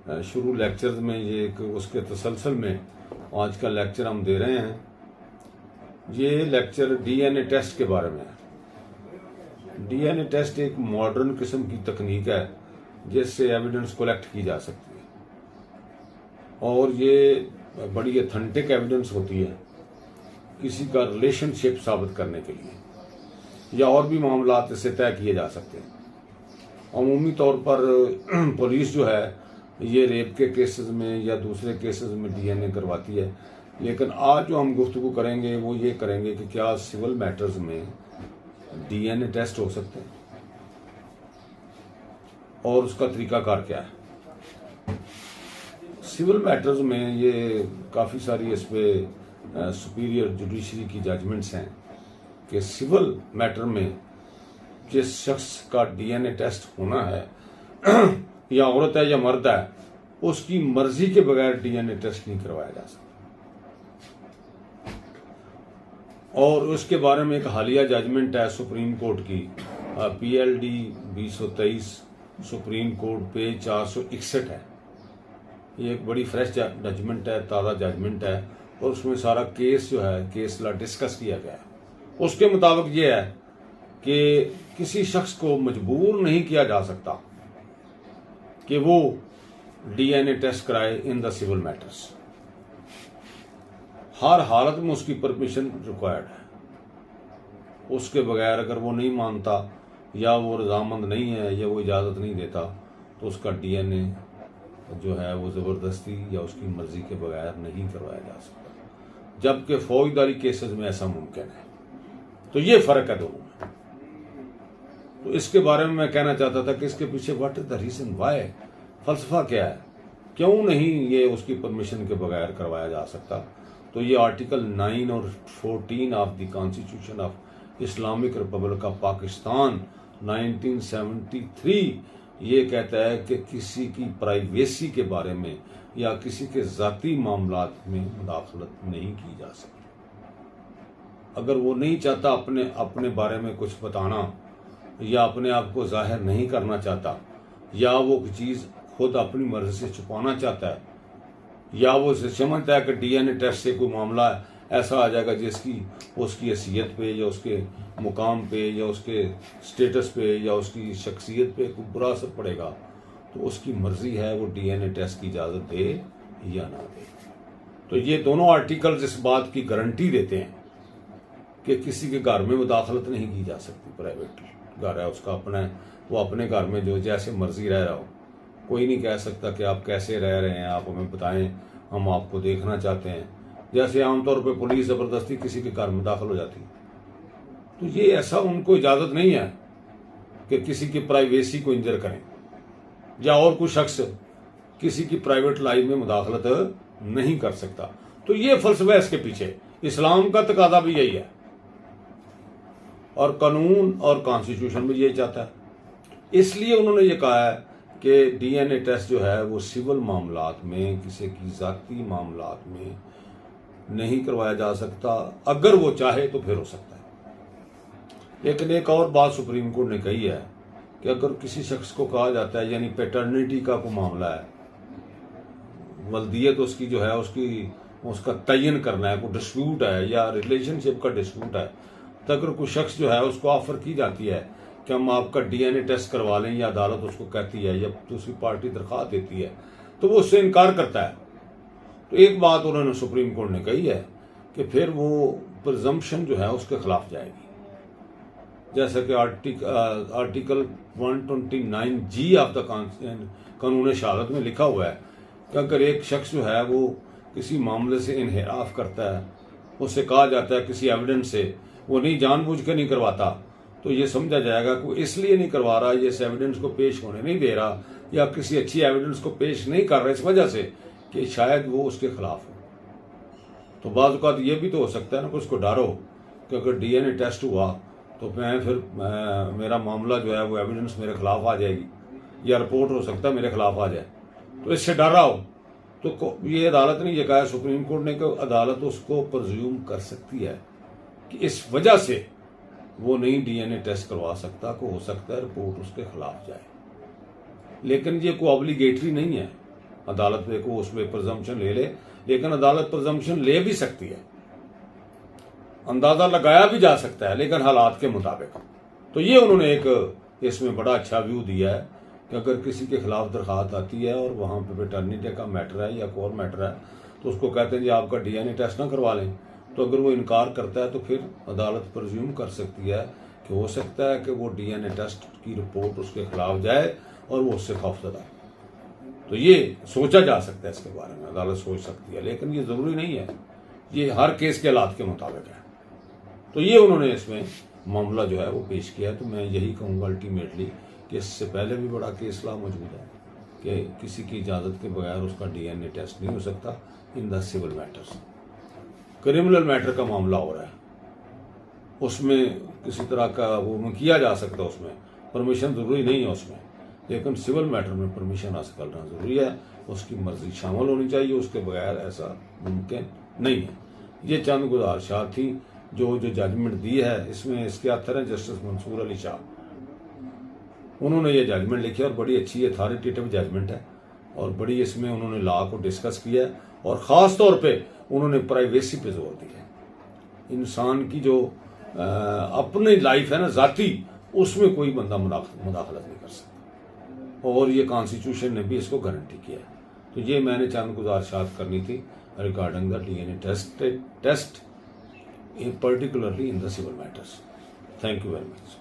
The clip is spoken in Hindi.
शुरू लेक्चर्स में ये एक उसके तसलसल में आज का लेक्चर हम दे रहे हैं। ये लेक्चर डीएनए टेस्ट के बारे में है। डीएनए टेस्ट एक मॉडर्न किस्म की तकनीक है जिससे एविडेंस कलेक्ट की जा सकती है और ये बड़ी अथेंटिक एविडेंस होती है किसी का रिलेशनशिप साबित करने के लिए, या और भी मामला इससे तय किए जा सकते हैं। अमूमी तौर पर पुलिस जो है ये रेप के केसेस में या दूसरे केसेस में डीएनए करवाती है, लेकिन आज जो हम गुफ्तगू करेंगे वो ये करेंगे कि क्या सिविल मैटर्स में डीएनए टेस्ट हो सकते हैं और उसका तरीकाकार क्या है। सिविल मैटर्स में ये काफ़ी सारी इस पर सुपीरियर जुडिशरी की जजमेंट्स हैं कि सिविल मैटर में जिस शख्स का डीएनए टेस्ट होना है या औरत है या मर्द है, उसकी मर्जी के बगैर डीएनए टेस्ट नहीं करवाया जा सकता। और उसके बारे में एक हालिया जजमेंट है सुप्रीम कोर्ट की, PLD 2023 सुप्रीम कोर्ट पेज 461 है। ये एक बड़ी फ्रेश जजमेंट है, ताज़ा जजमेंट है और उसमें सारा केस जो है केस ला डिस्कस किया गया है। उसके मुताबिक ये है कि किसी शख्स को मजबूर नहीं किया जा सकता कि वो डीएनए टेस्ट कराए इन द सिविल मैटर्स। हर हालत में उसकी परमिशन रिक्वायर्ड है। उसके बगैर अगर वो नहीं मानता या वो रजामंद नहीं है या वो इजाज़त नहीं देता तो उसका डीएनए जो है वो ज़बरदस्ती या उसकी मर्जी के बगैर नहीं करवाया जा सकता, जबकि फौजदारी केसेस में ऐसा मुमकिन है। तो ये फ़र्क है दोनों में। तो इसके बारे में मैं कहना चाहता था कि इसके पीछे what is the reason, why, फलसफा क्या है, क्यों नहीं ये उसकी परमिशन के बगैर करवाया जा सकता। तो ये आर्टिकल 9 और 14 of the constitution of Islamic Republic of Pakistan 1973 ये कहता है कि किसी की प्राइवेसी के बारे में या किसी के ज़ाती मामलात में मुदाखलत नहीं की जा सकती। अगर वो नहीं चाहता अपने बारे में कुछ बताना या अपने आप को जाहिर नहीं करना चाहता, या वो चीज़ खुद अपनी मर्जी से छुपाना चाहता है, या वो समझता है कि डीएनए टेस्ट से कोई मामला ऐसा आ जाएगा जिसकी उसकी हैसियत पे या उसके मुकाम पे या उसके स्टेटस पे या उसकी शख्सियत पे कोई बुरा असर पड़ेगा, तो उसकी मर्जी है वो डीएनए टेस्ट की इजाज़त दे या ना दे। तो ये दोनों आर्टिकल्स इस बात की गारंटी देते हैं कि किसी के घर में मुदाखलत नहीं की जा सकती। प्राइवेट घर है उसका अपना है, वो अपने घर में जो जैसे मर्जी रह रहा हो, कोई नहीं कह सकता कि आप कैसे रह रहे हैं, आप हमें बताएं, हम आपको देखना चाहते हैं। जैसे आमतौर पर पुलिस ज़बरदस्ती किसी के घर में दाखिल हो जाती है, तो ये ऐसा उनको इजाज़त नहीं है कि किसी की प्राइवेसी को इंजर करें या और कोई शख्स किसी की प्राइवेट लाइफ में मुदाखलत नहीं कर सकता। तो ये फलसफा है इसके पीछे। इस्लाम का तकादा भी यही है और कानून और कॉन्स्टिट्यूशन भी यही चाहता है। इसलिए उन्होंने ये कहा है कि डीएनए टेस्ट जो है वो सिविल मामलात में, किसी की ज़ाती मामलात में नहीं करवाया जा सकता। अगर वो चाहे तो फिर हो सकता है। लेकिन एक और बात सुप्रीम कोर्ट ने कही है कि अगर किसी शख्स को कहा जाता है, यानी पैटर्निटी का कोई मामला है, वल्दियत उसकी जो है उसका तयन करना है, कोई डिस्प्यूट है या रिलेशनशिप का डिस्प्यूट है, तो अगर कोई शख्स जो है उसको ऑफर की जाती है कि हम आपका डीएनए टेस्ट करवा लें, या अदालत उसको कहती है या दूसरी पार्टी दरख्वास्त देती है, तो वो उससे इनकार करता है, तो एक बात उन्होंने सुप्रीम कोर्ट ने कही है कि फिर वो प्रिजम्पशन जो है उसके खिलाफ जाएगी। जैसा कि आर्टिकल 129G ऑफ द कानून शहादत में लिखा हुआ है कि अगर एक शख्स जो है वो किसी मामले से इन्हिराफ करता है, उससे कहा जाता है किसी एविडेंस से, वो नहीं जानबूझ के नहीं करवाता, तो ये समझा जाएगा कि वो इसलिए नहीं करवा रहा, ये इस एविडेंस को पेश होने नहीं दे रहा या किसी अच्छी एविडेंस को पेश नहीं कर रहा इस वजह से कि शायद वो उसके खिलाफ हो। तो बाज़ औक़ात ये भी तो हो सकता है ना कि उसको डर हो कि अगर डीएनए टेस्ट हुआ तो मैं फिर मेरा मामला जो है वो एविडेंस मेरे खिलाफ आ जाएगी या रिपोर्ट हो सकता है मेरे खिलाफ आ जाए, तो इससे डर रहा हो। तो ये अदालत ने ये कहा, सुप्रीम कोर्ट ने, कि अदालत उसको प्रज्यूम कर सकती है कि इस वजह से वो नहीं डीएनए टेस्ट करवा सकता, हो सकता है रिपोर्ट उसके खिलाफ जाए। लेकिन ये कोई ऑब्लिगेटरी नहीं है। अदालत पे को उस पर प्रिजम्पशन ले ले, लेकिन अदालत प्रिजम्पशन ले भी सकती है, अंदाजा लगाया भी जा सकता है, लेकिन हालात के मुताबिक। तो ये उन्होंने एक इसमें बड़ा अच्छा व्यू दिया है कि अगर किसी के खिलाफ दरखास्त आती है और वहाँ पे पैटर्निटी का मैटर है या कोई और मैटर है, तो उसको कहते हैं जी आपका डीएनए टेस्ट ना करवा लें। तो अगर वो इनकार करता है तो फिर अदालत प्रिज्यूम कर सकती है कि हो सकता है कि वो डीएनए टेस्ट की रिपोर्ट उसके खिलाफ जाए और वो उससे खौफजदा है। तो ये सोचा जा सकता है, इसके बारे में अदालत सोच सकती है, लेकिन ये ज़रूरी नहीं है, ये हर केस के हालात के मुताबिक है। तो ये उन्होंने इसमें मामला जो है वो पेश किया है। तो मैं यही कहूँगा अल्टीमेटली कि इससे पहले भी बड़ा केस लॉ मौजूद है कि किसी की इजाज़त के बगैर उसका डीएनए टेस्ट नहीं हो सकता in the civil matters. Criminal matter का मामला हो रहा है, उसमें किसी तरह का वो किया जा सकता है, उसमें परमिशन ज़रूरी नहीं है उसमें, लेकिन सिविल मैटर में परमिशन हासिल करना ज़रूरी है, उसकी मर्जी शामिल होनी चाहिए, उसके बगैर ऐसा मुमकिन नहीं है। ये चंद गुजारिशात थी जो जजमेंट दी है। इसमें इसके ऑथर हैं जस्टिस मंसूर अली शाह, उन्होंने ये जजमेंट लिखी और बड़ी अच्छी अथॉरिटेटिव जजमेंट है और बड़ी इसमें उन्होंने लॉ को डिस्कस किया है और ख़ास तौर पे उन्होंने प्राइवेसी पे जोर दिया है। इंसान की जो अपनी लाइफ है ना ज़ाती, उसमें कोई बंदा मुदाखलत नहीं कर सकता और ये कॉन्स्टिट्यूशन ने भी इसको गारंटी किया है। तो ये मैंने चंद गुजारिशात करनी थी regarding the DNA test particularly in the civil matters. Thank you very much.